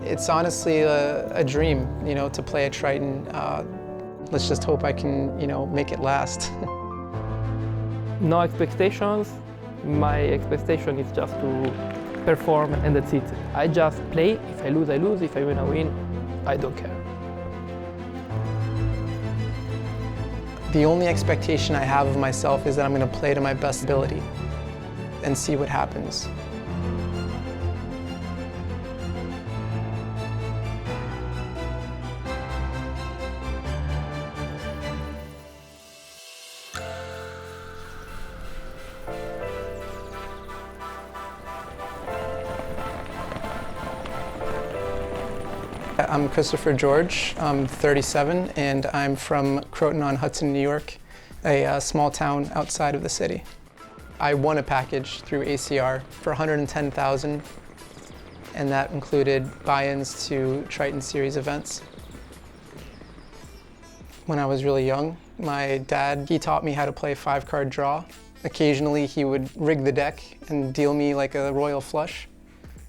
It's honestly a dream, you know, to play at Triton. Let's just hope I can, you know, make it last. No expectations. My expectation is just to perform and that's it. I just play. If I lose, I lose. If I win, I win. I don't care. The only expectation I have of myself is that I'm going to play to my best ability and see what happens. I'm Christopher George. I'm 37 and I'm from Croton-on-Hudson, New York, a small town outside of the city. I won a package through ACR for $110,000, and that included buy-ins to Triton Series events. When I was really young, my dad, he taught me how to play 5-card draw. Occasionally he would rig the deck and deal me like a royal flush.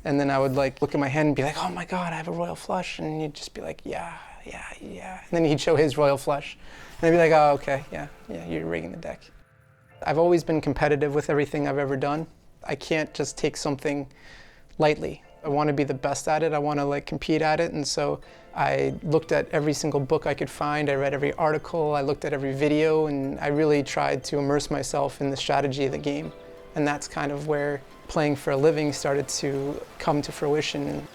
And then I would like look at my hand and be like, oh my God, I have a royal flush. And he'd just be like, yeah. And then he'd show his royal flush. And I'd be like, oh, okay, yeah, you're rigging the deck. I've always been competitive with everything I've ever done. I can't just take something lightly. I want to be the best at it. I want to like compete at it. And so I looked at every single book I could find. I read every article. I looked at every video, and I really tried to immerse myself in the strategy of the game. And that's kind of where playing for a living started to come to fruition.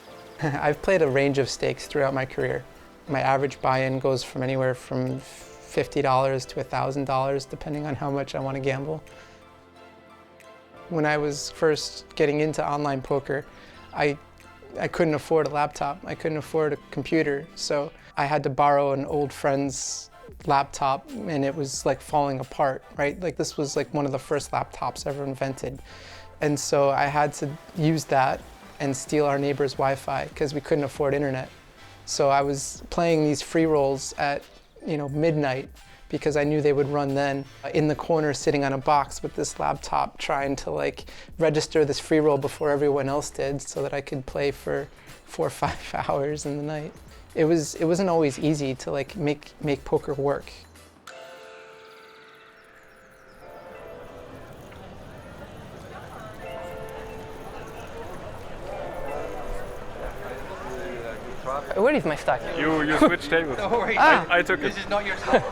I've played a range of stakes throughout my career. My average buy-in goes from anywhere from $50 to $1,000, depending on how much I want to gamble. When I was first getting into online poker, I couldn't afford a laptop. I couldn't afford a computer, so I had to borrow an old friend's laptop, and it was like falling apart, right? Like this was like one of the first laptops ever invented. And so I had to use that and steal our neighbor's Wi-Fi because we couldn't afford internet. So I was playing these free rolls at, you know, midnight because I knew they would run then, in the corner sitting on a box with this laptop trying to like register this free roll before everyone else did so that I could play for 4 or 5 hours in the night. It wasn't always easy to like make poker work. Where is my stack? You switched tables. Don't worry. I took it. This is not your stuff.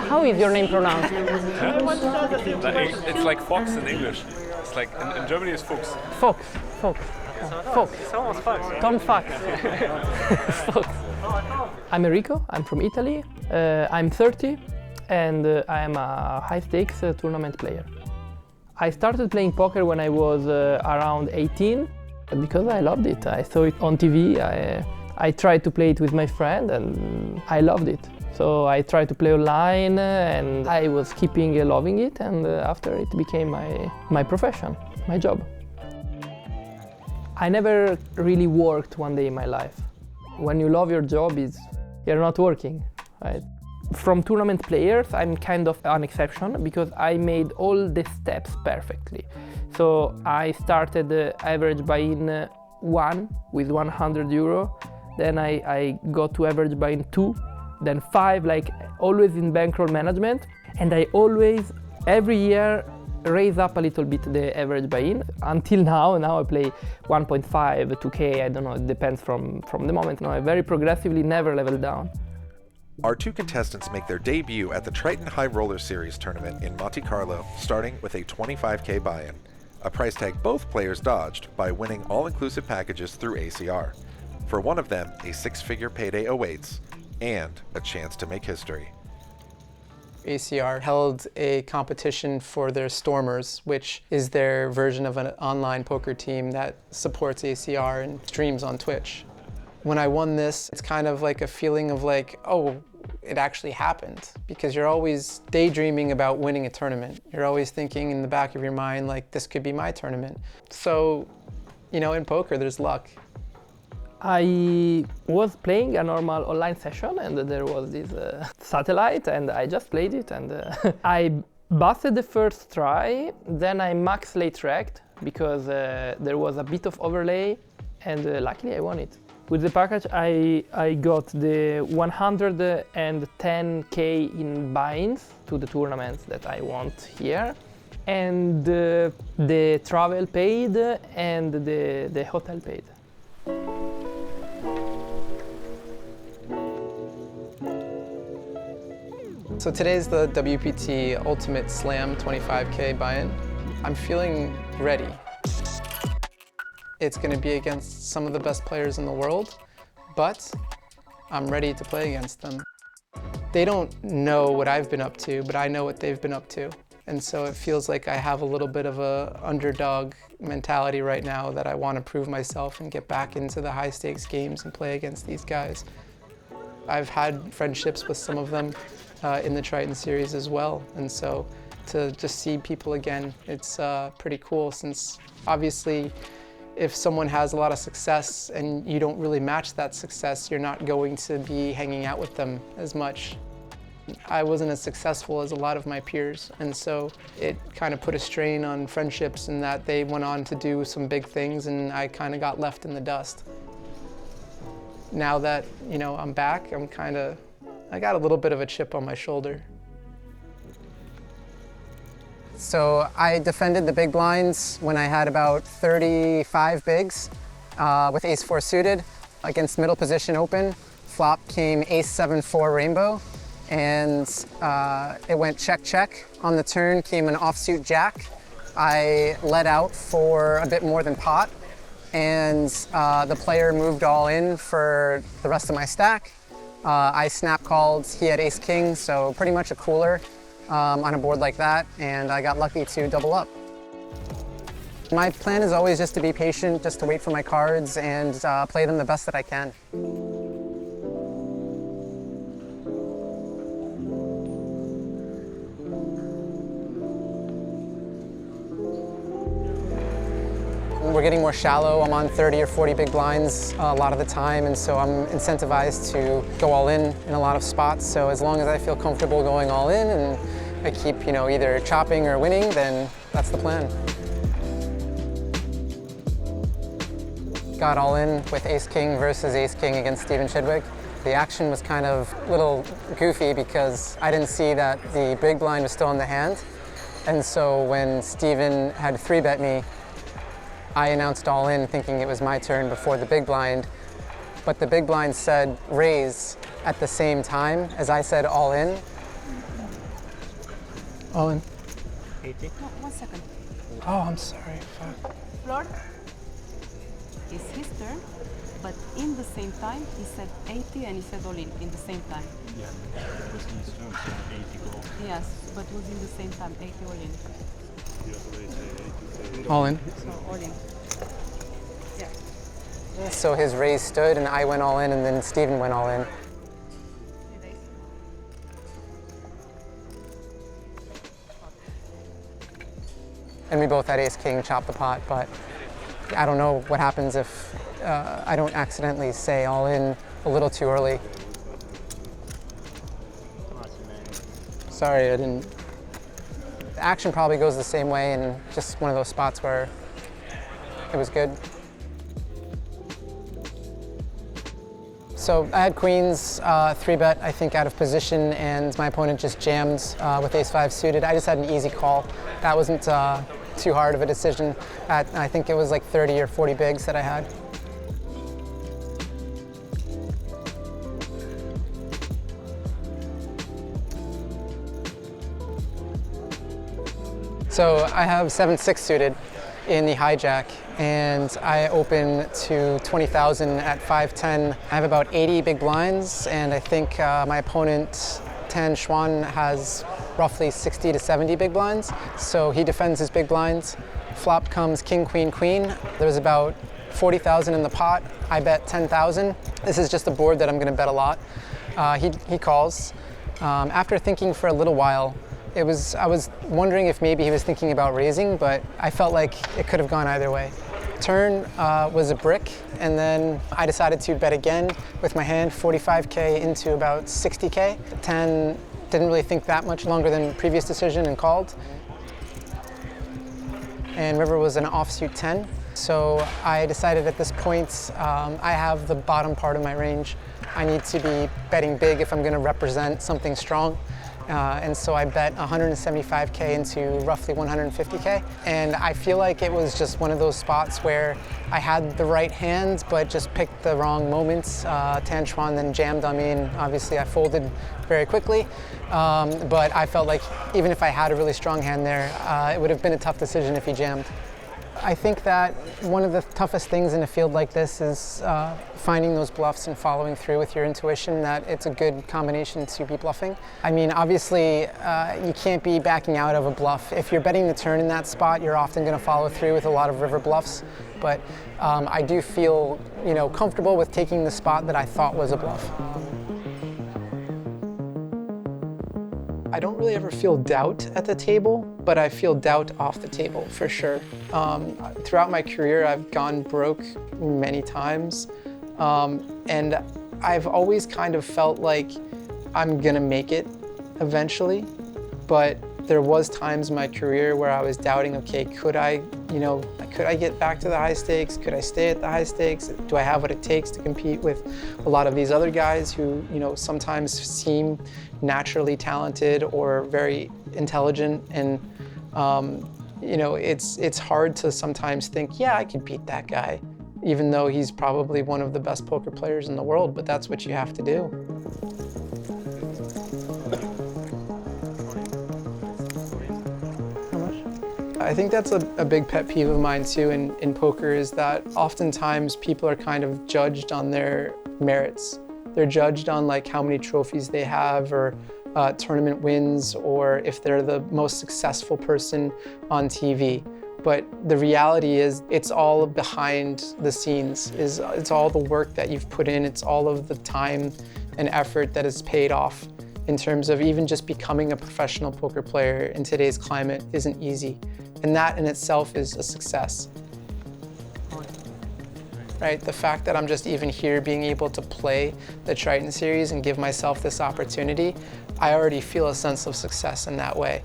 How is your name pronounced? It's like Fox in English. It's like in Germany it's Fuchs. Fox. It's almost Fox. Tom Fox. Fox. I'm Enrico. I'm from Italy. I'm 30 and I am a high-stakes tournament player. I started playing poker when I was around 18. Because I loved it. I saw it on TV. I tried to play it with my friend and I loved it. So I tried to play online and I was keeping loving it, and after it became my profession, my job. I never really worked one day in my life. When you love your job, you're not working, right? From tournament players, I'm kind of an exception because I made all the steps perfectly. So I started the average buy-in 1 with €100. Then I got to average buy-in 2, then 5, like always in bankroll management. And I always, every year, raise up a little bit the average buy-in. Until now I play 1.5, 2K, I don't know, it depends from the moment. No, I very progressively never level down. Our 2 contestants make their debut at the Triton High Roller Series tournament in Monte Carlo, starting with a $25K buy-in, a price tag both players dodged by winning all-inclusive packages through ACR. For one of them, a 6-figure payday awaits, and a chance to make history. ACR held a competition for their Stormers, which is their version of an online poker team that supports ACR and streams on Twitch. When I won this, it's kind of like a feeling of like, oh, it actually happened, because you're always daydreaming about winning a tournament. You're always thinking in the back of your mind, like, this could be my tournament. So, you know, in poker, there's luck. I was playing a normal online session and there was this satellite and I just played it and I busted the first try, then I max late racked because there was a bit of overlay and luckily I won it. With the package I got the 110k in buy-ins to the tournaments that I want here, and the travel paid and the hotel paid. So today's the WPT Ultimate Slam 25k buy-in. I'm feeling ready. It's going to be against some of the best players in the world, but I'm ready to play against them. They don't know what I've been up to, but I know what they've been up to. And so it feels like I have a little bit of a underdog mentality right now that I want to prove myself and get back into the high stakes games and play against these guys. I've had friendships with some of them in the Triton series as well. And so to just see people again, it's pretty cool, since obviously if someone has a lot of success and you don't really match that success, you're not going to be hanging out with them as much. I wasn't as successful as a lot of my peers, and so it kind of put a strain on friendships in that they went on to do some big things and I kind of got left in the dust. Now that, you know, I'm back, I got a little bit of a chip on my shoulder. So I defended the big blinds when I had about 35 bigs with ace-4 suited against middle position open. Flop came ace-7-4 rainbow, and it went check-check. On the turn came an offsuit jack. I led out for a bit more than pot, and the player moved all in for the rest of my stack. I snap called, he had ace-king, so pretty much a cooler on a board like that, and I got lucky to double up. My plan is always just to be patient, just to wait for my cards and play them the best that I can. We're getting more shallow. I'm on 30 or 40 big blinds a lot of the time, and so I'm incentivized to go all in a lot of spots. So as long as I feel comfortable going all in and I keep, you know, either chopping or winning, then that's the plan. Got all in with ace-king versus ace-king against Steven Chidwick. The action was kind of a little goofy because I didn't see that the big blind was still in the hand. And so when Steven had 3-bet me, I announced all in thinking it was my turn before the big blind, but the big blind said raise at the same time as I said all in. All in. 80? No, 1 second. Oh, I'm sorry. Fuck. Lord, it's his turn, but in the same time he said 80 and he said all in the same time. Yeah, it was in his turn, so 80 goal. Yes, but it was in the same time, 80 all in. All in. So all in. Yeah. So his raise stood and I went all in, and then Steven went all in. And we both had ace-king chop the pot, but I don't know what happens if I don't accidentally say all in a little too early. Sorry, I didn't. The action probably goes the same way, and just one of those spots where it was good. So I had queens, 3-bet, I think, out of position, and my opponent just jammed with ace-5 suited. I just had an easy call. That wasn't too hard of a decision. I think it was like 30 or 40 bigs that I had. So I have 7-6 suited in the hijack, and I open to 20,000 at 5-10. I have about 80 big blinds, and I think my opponent, Tan Xuan, has roughly 60 to 70 big blinds. So he defends his big blinds. Flop comes king, queen, queen. There's about 40,000 in the pot. I bet 10,000. This is just a board that I'm gonna bet a lot. He calls. After thinking for a little while, I was wondering if maybe he was thinking about raising, but I felt like it could have gone either way. Turn was a brick, and then I decided to bet again with my hand, 45K into about 60K. 10 didn't really think that much longer than previous decision and called. And river was an offsuit 10. So I decided at this point, I have the bottom part of my range. I need to be betting big if I'm going to represent something strong. And so I bet 175K into roughly 150K. And I feel like it was just one of those spots where I had the right hand, but just picked the wrong moments. Tanchuan then jammed on me, and obviously I folded very quickly. But I felt like even if I had a really strong hand there, it would have been a tough decision if he jammed. I think that one of the toughest things in a field like this is finding those bluffs and following through with your intuition that it's a good combination to be bluffing. I mean, obviously, you can't be backing out of a bluff. If you're betting the turn in that spot, you're often going to follow through with a lot of river bluffs. But I do feel, comfortable with taking the spot that I thought was a bluff. I don't really ever feel doubt at the table, but I feel doubt off the table for sure. Throughout my career, I've gone broke many times, and I've always kind of felt like I'm gonna make it eventually, but there was times in my career where I was doubting, okay, could I get back to the high stakes? Could I stay at the high stakes? Do I have what it takes to compete with a lot of these other guys who, sometimes seem naturally talented or very intelligent? And, it's hard to sometimes think, yeah, I could beat that guy, even though he's probably one of the best poker players in the world, but that's what you have to do. I think that's a big pet peeve of mine too in poker, is that oftentimes people are kind of judged on their merits. They're judged on like how many trophies they have, or tournament wins, or if they're the most successful person on TV. But the reality is it's all behind the scenes. It's all the work that you've put in. It's all of the time and effort that is paid off. In terms of even just becoming a professional poker player in today's climate isn't easy. And that in itself is a success. Right? The fact that I'm just even here being able to play the Triton Series and give myself this opportunity, I already feel a sense of success in that way.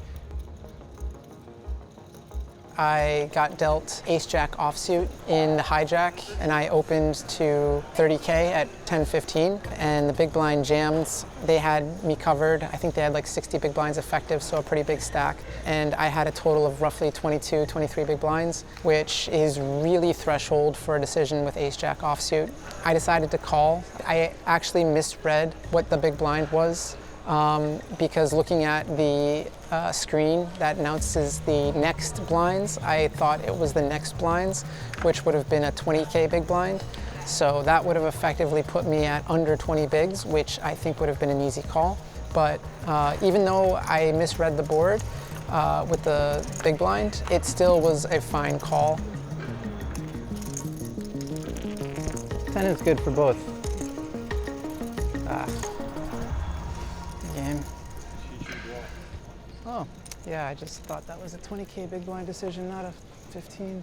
I got dealt ace-jack offsuit in the hijack, and I opened to 30K at 10-15, and the big blind jams, they had me covered. I think they had like 60 big blinds effective, so a pretty big stack. And I had a total of roughly 22, 23 big blinds, which is really threshold for a decision with ace-jack offsuit. I decided to call. I actually misread what the big blind was, because looking at the screen that announces the next blinds, I thought it was the next blinds, which would have been a 20K big blind. So that would have effectively put me at under 20 bigs, which I think would have been an easy call. But even though I misread the board with the big blind, it still was a fine call. 10 is good for both. Game. Oh, yeah, I just thought that was a 20K big blind decision, not a 15.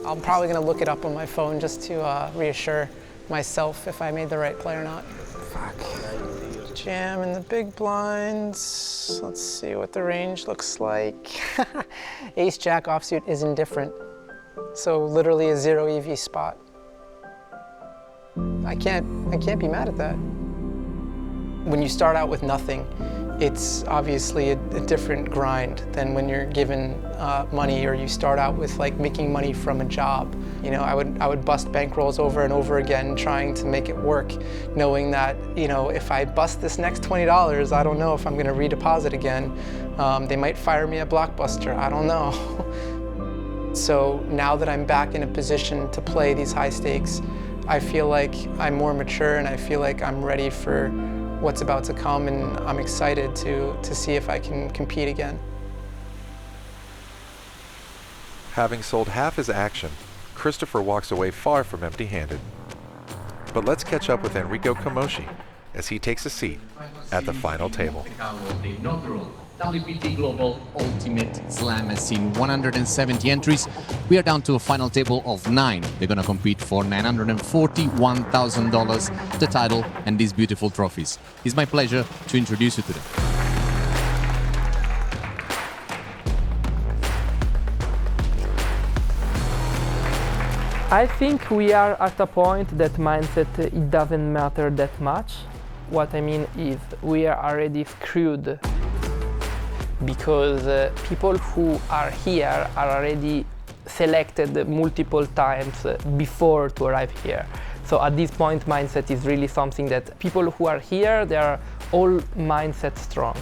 I'm probably gonna look it up on my phone just to reassure myself if I made the right play or not. Fuck. Jam in the big blinds. Let's see what the range looks like. Ace-jack offsuit is indifferent. So literally a 0 EV spot. I can't be mad at that. When you start out with nothing, it's obviously a different grind than when you're given money, or you start out with like making money from a job. I would bust bankrolls over and over again trying to make it work, knowing that, if I bust this next $20, I don't know if I'm gonna redeposit again. They might fire me at Blockbuster, I don't know. So now that I'm back in a position to play these high stakes, I feel like I'm more mature, and I feel like I'm ready for what's about to come, and I'm excited to see if I can compete again. Having sold half his action, Christopher walks away far from empty-handed. But let's catch up with Enrico Camosci as he takes a seat at the final table. WPT Global Ultimate Slam has seen 170 entries. We are down to a final table of 9. They're going to compete for $941,000, the title, and these beautiful trophies. It's my pleasure to introduce you to them. I think we are at a point that mindset it doesn't matter that much. What I mean is we are already screwed because people who are here are already selected multiple times before to arrive here. So at this point, mindset is really something that people who are here, they are all mindset strong.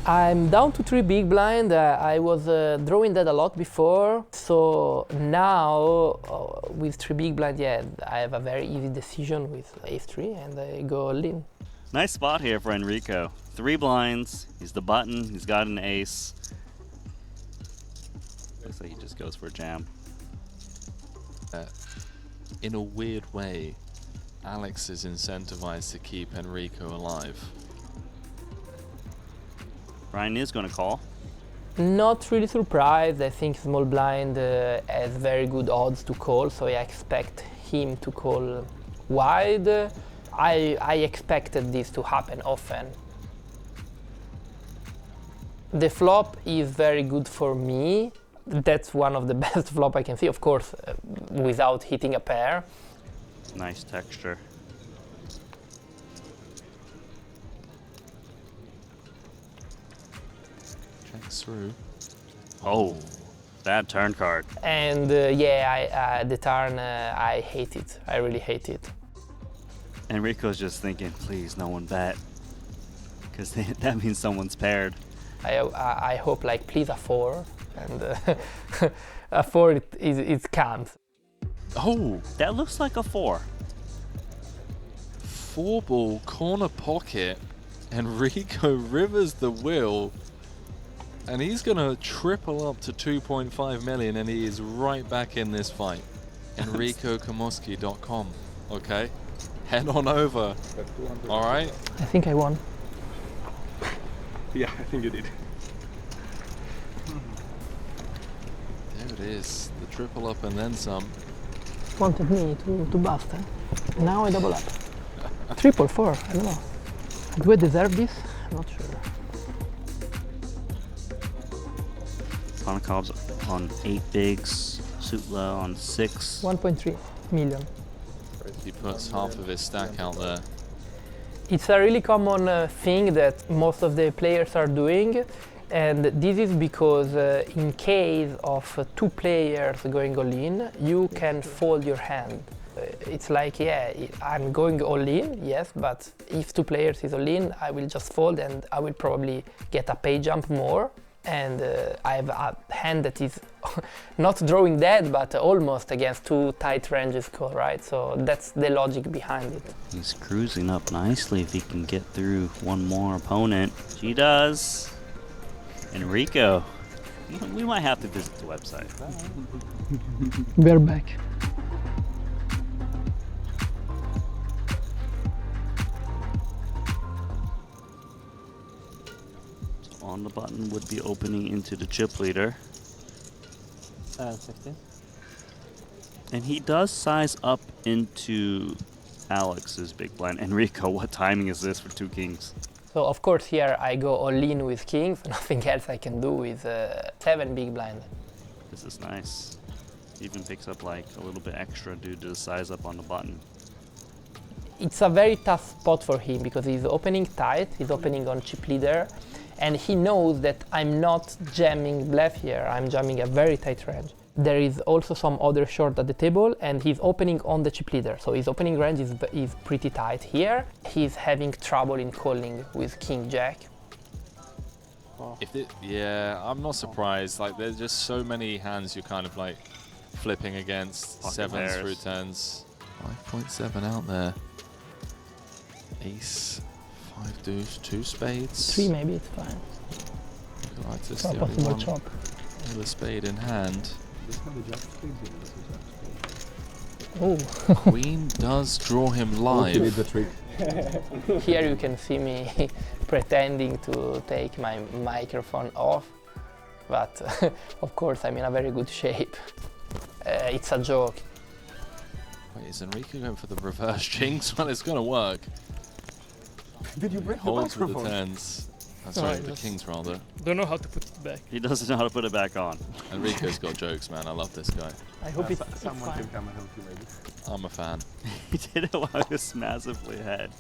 I'm down to 3 big blind. I was drawing that a lot before, so now with 3 big blind, yeah, I have a very easy decision with ace-3 and I go all in. Nice spot here for Enrico. 3 blinds, he's the button, he's got an ace. Looks like he just goes for a jam. In a weird way, Alex is incentivized to keep Enrico alive. Ryan is going to call. Not really surprised. I think small blind has very good odds to call, so I expect him to call wide. I expected this to happen often. The flop is very good for me. That's one of the best flop I can see, of course, without hitting a pair. Nice texture. Checks through. Oh, bad turn card. And yeah, the turn, I hate it. I really hate it. Enrico's just thinking, please, no one bet. Because that means someone's paired. I hope, like, please a 4. And a 4, it counts. Oh! That looks like a 4. 4-ball corner pocket. Enrico rivers the wheel. And he's going to triple up to 2.5 million and he is right back in this fight. EnricoCamosci.com. Okay? Head on over. Alright? I think I won. Yeah, I think you did. There it is. The triple up and then some. Wanted me to bust, eh? Now I double up. 4, I don't know. Do I deserve this? I'm not sure. Konakov's on 8 bigs, Sutla on 6. 1.3 million. He puts half of his stack out there. It's a really common thing that most of the players are doing, and this is because in case of 2 players going all in, you can fold your hand. It's like, yeah, I'm going all in, yes, but if 2 players is all in, I will just fold and I will probably get a pay jump more. And I have a hand that is not drawing dead, but almost against 2 tight ranges call, right? So that's the logic behind it. He's cruising up nicely if he can get through one more opponent. She does. Enrico. We might have to visit the website. We're back. On the button would be opening into the chip leader. 16. And he does size up into Alex's big blind. Enrico, what timing is this for 2 kings? So of course here I go all in with kings, nothing else I can do with 7 big blind. This is nice. Even picks up like a little bit extra due to the size up on the button. It's a very tough spot for him because he's opening tight, he's opening on chip leader, and he knows that I'm not jamming bluff here, I'm jamming a very tight range. There is also some other short at the table and he's opening on the chip leader, so his opening range is pretty tight here. He's having trouble in calling with king jack. Yeah, I'm not surprised. Like, there's just so many hands you're kind of like flipping against. Pocket 7s pairs. through 10s. 5.7 out there. Ace, 5 deuce, 2 spades. 3 maybe, it's fine. Like this, It's the a only possible one chop. with a spade in hand. Oh. Queen does draw him live. Here you can see me pretending to take my microphone off, but of course I'm in a very good shape. It's a joke. Wait, is Enrico going for the reverse jinx? Well, it's going to work. Did you break the Holds with the microphone? 10s. Sorry, the kings rather. Don't know how to put it back. He doesn't know how to put it back on. Enrico's got jokes, man. I love this guy. I hope it's Someone fine. can come and help you, maybe. I'm a fan. He did it while he was massively ahead.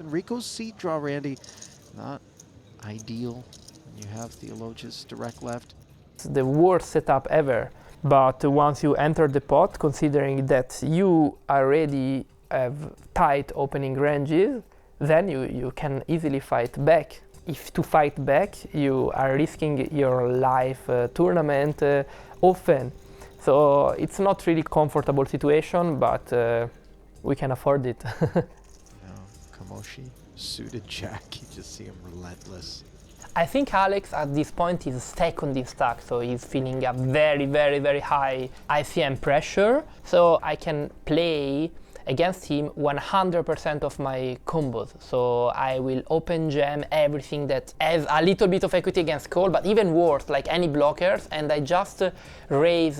Enrico's seat draw, Randy, not ideal. You have Theologia's direct left. It's the worst setup ever. But once you enter the pot, considering that you already have tight opening ranges, then you can easily fight back. If to fight back, you are risking your life tournament often. So it's not really comfortable situation, but we can afford it. Camosci, suited jack, you just see him relentless. I think Alex at this point is second in stack, so he's feeling a very, very, very high ICM pressure. So I can play against him 100% of my combos. So I will open jam everything that has a little bit of equity against call, but even worse, like any blockers, and I just raise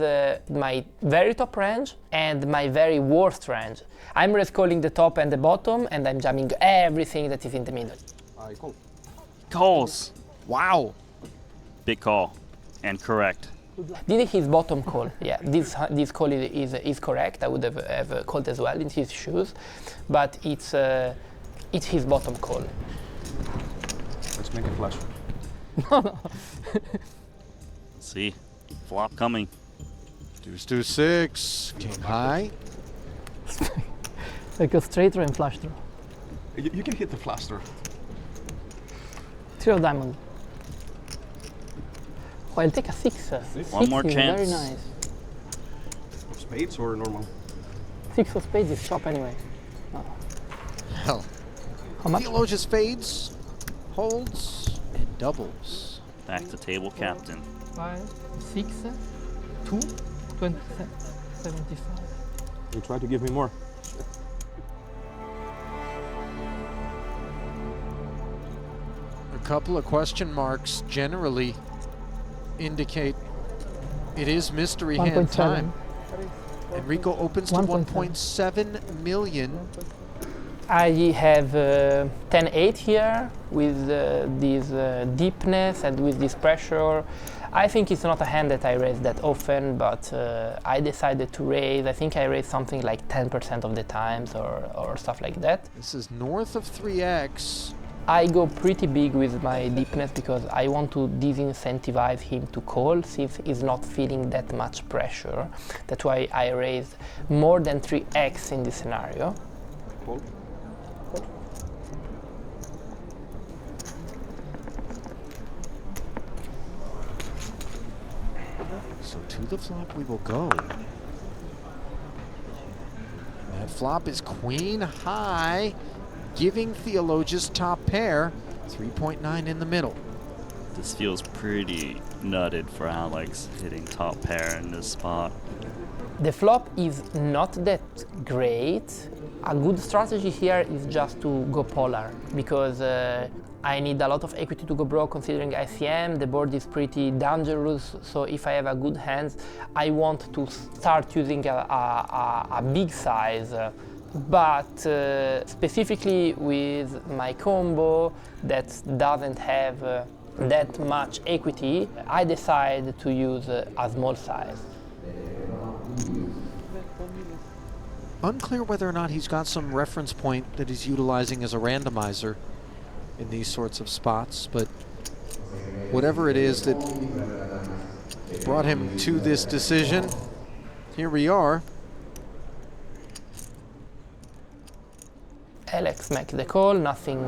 my very top range and my very worst range. I'm raise calling the top and the bottom, and I'm jamming everything that is in the middle. I call. Calls. Wow. Big call. And correct. This is his bottom call. Yeah, this call is correct. I would have called as well in his shoes, but it's his bottom call. Let's make it flush. See, flop coming. Deuce 6, king high. Like a straight draw and flush draw. You can hit the flush draw. Three of diamond. Oh, I'll take a 6. One more is chance. Very nice. Spades or normal? 6 of spades is top anyway. Hell. How much? Theologia's fades, holds, and doubles. Back to table captain. 5, 6, 2, 20, 75. You try to give me more. A couple of question marks generally indicate it is mystery hand time. Enrico opens to 1.7 million. I have 10-8 here with this deepness and with this pressure. I think it's not a hand that I raise that often, but I decided to raise. I think I raised something like 10% of the times or stuff like that. This is north of 3x. I go pretty big with my deepness because I want to disincentivize him to call since he's not feeling that much pressure. That's why I raised more than 3x in this scenario. Call. So to the flop we will go. That flop is queen high, giving Theologia's top pair 3.9 in the middle. This feels pretty nutted for Alex, hitting top pair in this spot. The flop is not that great. A good strategy here is just to go polar because I need a lot of equity to go broke considering ICM. The board is pretty dangerous, so if I have a good hand, I want to start using a big size. But specifically with my combo that doesn't have that much equity, I decide to use a small size. Unclear whether or not he's got some reference point that he's utilizing as a randomizer in these sorts of spots, but whatever it is that brought him to this decision, here we are. Alex makes the call, nothing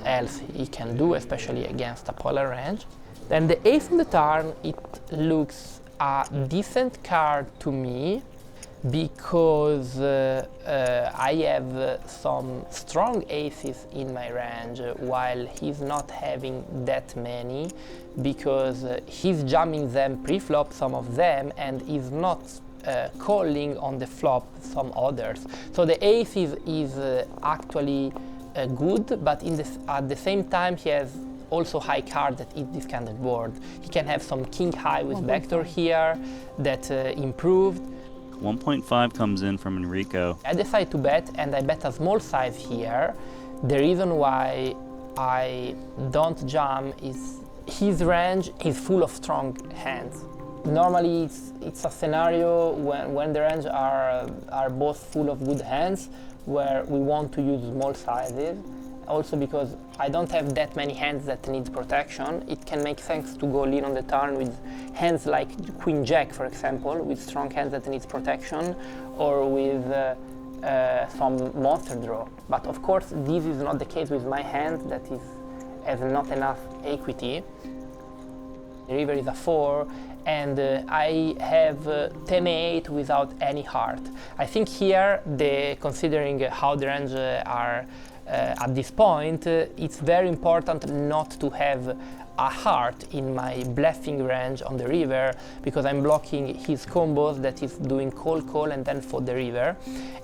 else he can do, especially against a polar range. Then the ace on the turn, it looks a decent card to me because I have some strong aces in my range while he's not having that many because he's jamming them pre-flop, some of them, and is not calling on the flop some others. So the ace is actually good, but at the same time he has also high cards that eat this kind of board. He can have some king high with vector here that improved. 1.5 comes in from Enrico. I decide to bet, and I bet a small size here. The reason why I don't jam is his range is full of strong hands. Normally it's a scenario when the range are both full of good hands where we want to use small sizes. Also because I don't have that many hands that need protection, it can make sense to go lean on the turn with hands like Queen Jack, for example, with strong hands that needs protection, or with some monster draw. But of course this is not the case with my hand that has not enough equity. The river is a 4, and I have 10-8 without any heart. I think here, considering how the range are at this point, it's very important not to have a heart in my bluffing range on the river, because I'm blocking his combos that is doing call and then for the river.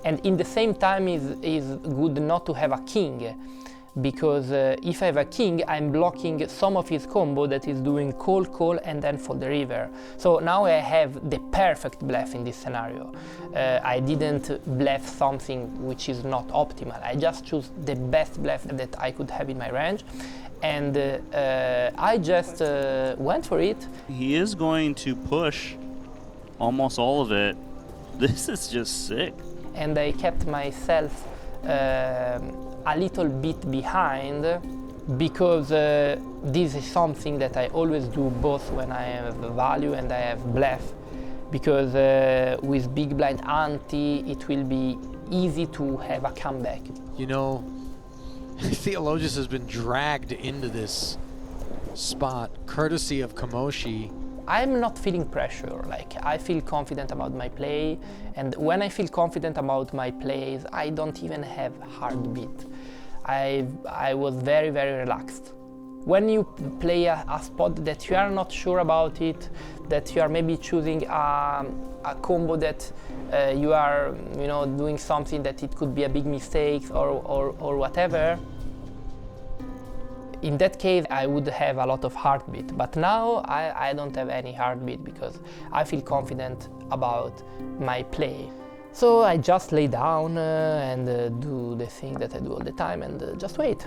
And in the same time is good not to have a king, because if I have a king, I'm blocking some of his combo that is doing call and then for the river. So now I have the perfect bluff in this scenario. I didn't bluff something which is not optimal. I just choose the best bluff that I could have in my range, and I just went for it. He is going to push almost all of it. This is just sick. And I kept myself a little bit behind, because this is something that I always do both when I have value and I have bluff, because with big blind ante it will be easy to have a comeback. You know, Theologus has been dragged into this spot courtesy of Camosci. I'm not feeling pressure, like I feel confident about my play, and when I feel confident about my plays, I don't even have heartbeat. I was very, very relaxed. When you play a spot that you are not sure about it, that you are maybe choosing a combo that you are, doing something that it could be a big mistake or whatever, in that case, I would have a lot of heartbeat. But now I don't have any heartbeat because I feel confident about my play. So I just lay down and do the thing that I do all the time and just wait.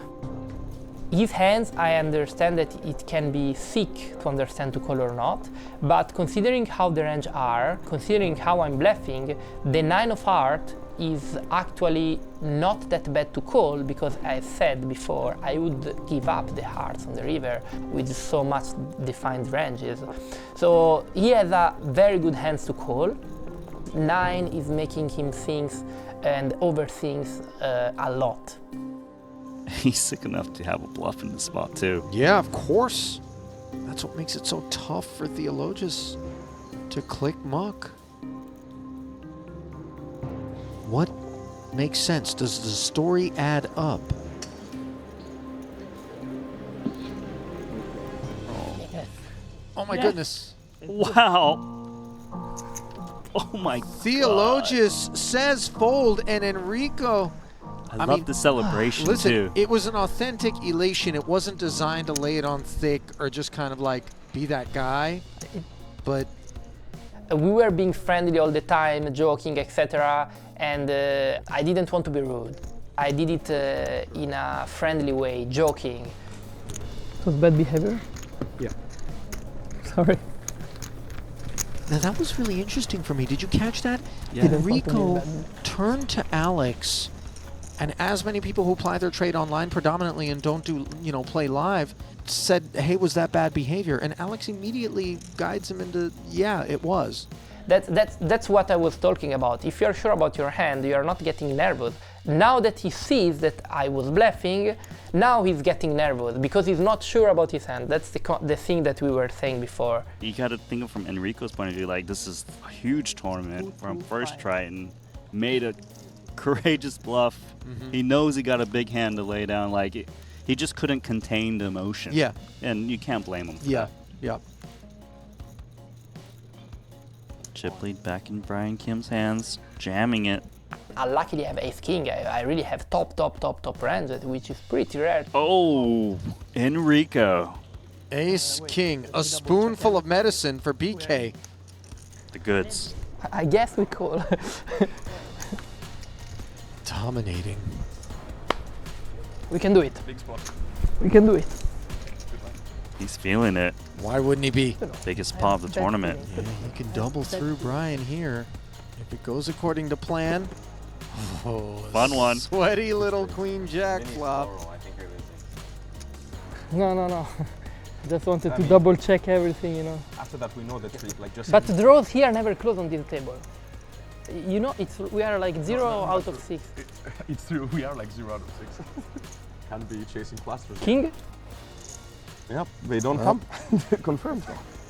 His hands, I understand that it can be thick to understand to call or not, but considering how the range are, considering how I'm bluffing, the 9 of heart is actually not that bad to call, because I said before I would give up the hearts on the river with so much defined ranges. So he has a very good hands to call. 9 is making him think and overthink a lot. He's sick enough to have a bluff in the spot too. Yeah, of course. That's what makes it so tough for Theologus to click muck. What makes sense? Does the story add up? Oh my goodness. Wow. Oh my Theologus says fold, and Enrico... I love the celebration listen, too. It was an authentic elation. It wasn't designed to lay it on thick or just kind of like be that guy, but... We were being friendly all the time, joking, etc. And I didn't want to be rude. I did it in a friendly way, joking. It was bad behavior? Yeah. Sorry. Now that was really interesting for me. Did you catch that? Yeah. Enrico turned to Alex, and as many people who apply their trade online predominantly and don't do, play live, said, hey, was that bad behavior? And Alex immediately guides him into, yeah, it was. That's what I was talking about. If you're sure about your hand, you're not getting nervous. Now that he sees that I was bluffing, now he's getting nervous because he's not sure about his hand. That's the thing that we were saying before. You got to think of from Enrico's point of view, like this is a huge tournament from first Triton, made a courageous bluff. Mm-hmm. He knows he got a big hand to lay down. Like he just couldn't contain the emotion. Yeah. And you can't blame him for that. Yeah. Chip lead back in Brian Kim's hands, jamming it. Luckily, I have ace king. I really have top range, which is pretty rare. Oh, Enrico. Ace king, a spoonful of medicine for BK. The goods. I guess we call. Dominating. We can do it. Big spot. We can do it. He's feeling it. Why wouldn't he be? Biggest pot of the tournament. Yeah, he can double through Brian here. If it goes according to plan. Oh, Fun one. Sweaty little queen jack flop. No. Just wanted to double check everything, you know. After that, we know the trick. Like just. But draws here never close on this table. You know, we are like 0 out of 6. It's true. We are like 0 out of 6. Can be chasing clusters. King? Yep, they don't come. Confirmed.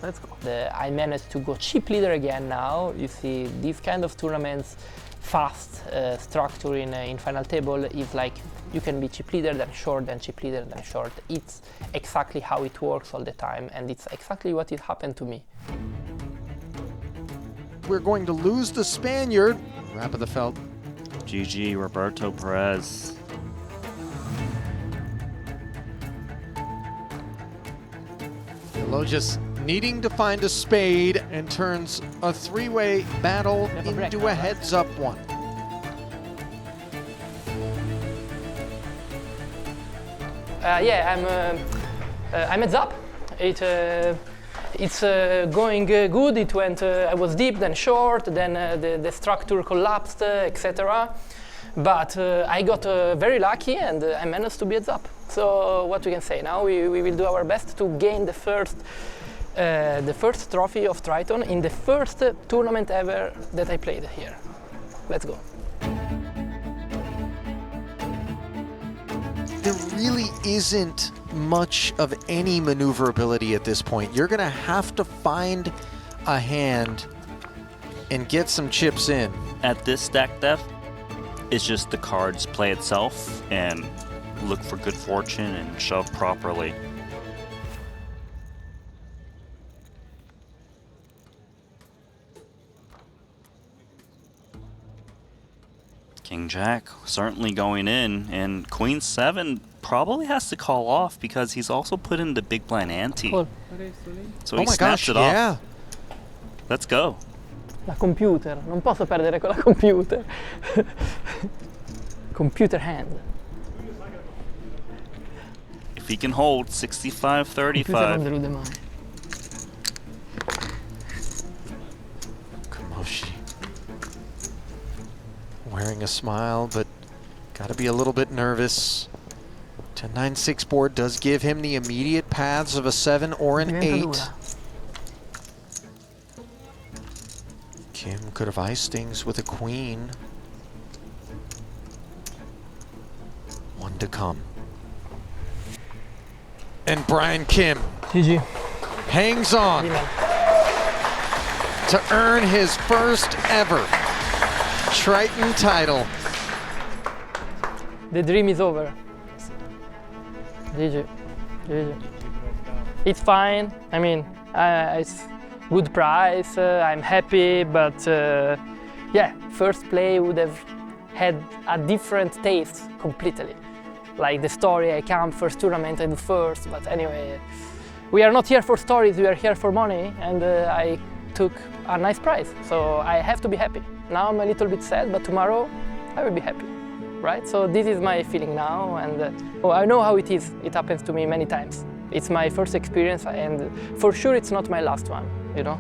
Let's go. I managed to go chip leader again now. You see, these kind of tournaments, fast structure in final table is like you can be chip leader, then short, then chip leader, then short. It's exactly how it works all the time, and it's exactly what it happened to me. We're going to lose the Spaniard. Wrap of the felt. GG, Roberto Perez. Lo just needing to find a spade and turns a three-way battle into a heads-up one. Yeah, I'm heads up. It's going good. It went. I was deep, then short, then the structure collapsed, etc. But I got very lucky, and I managed to be heads up. So what we can say now? We will do our best to gain the first trophy of Triton in the first tournament ever that I played here. Let's go. There really isn't much of any maneuverability at this point. You're going to have to find a hand and get some chips in. At this stack depth, it's just the cards play itself and look for good fortune and shove properly. King Jack certainly going in, and Queen 7 probably has to call off because he's also put in the big blind ante. Cool. So he snaps it off. Let's go. La computer, non posso perdere con la computer. Computer hand. If he can hold 65-35. Camosci. Wearing a smile, but gotta be a little bit nervous. 10-9-6 board does give him the immediate paths of a 7 or an 8. Kim could have iced things with a queen. One to come. And Brian Kim GG. hangs on to earn his first ever Triton title. The dream is over. GG. GG. It's fine. I mean, it's good price. I'm happy, but yeah, first play would have had a different taste completely. Like the story, I come first tournament, I do first. But anyway, we are not here for stories. We are here for money, and I took a nice prize, so I have to be happy. Now I'm a little bit sad, but tomorrow I will be happy, right? So this is my feeling now, and oh, I know how it is. It happens to me many times. It's my first experience, and for sure it's not my last one, you know?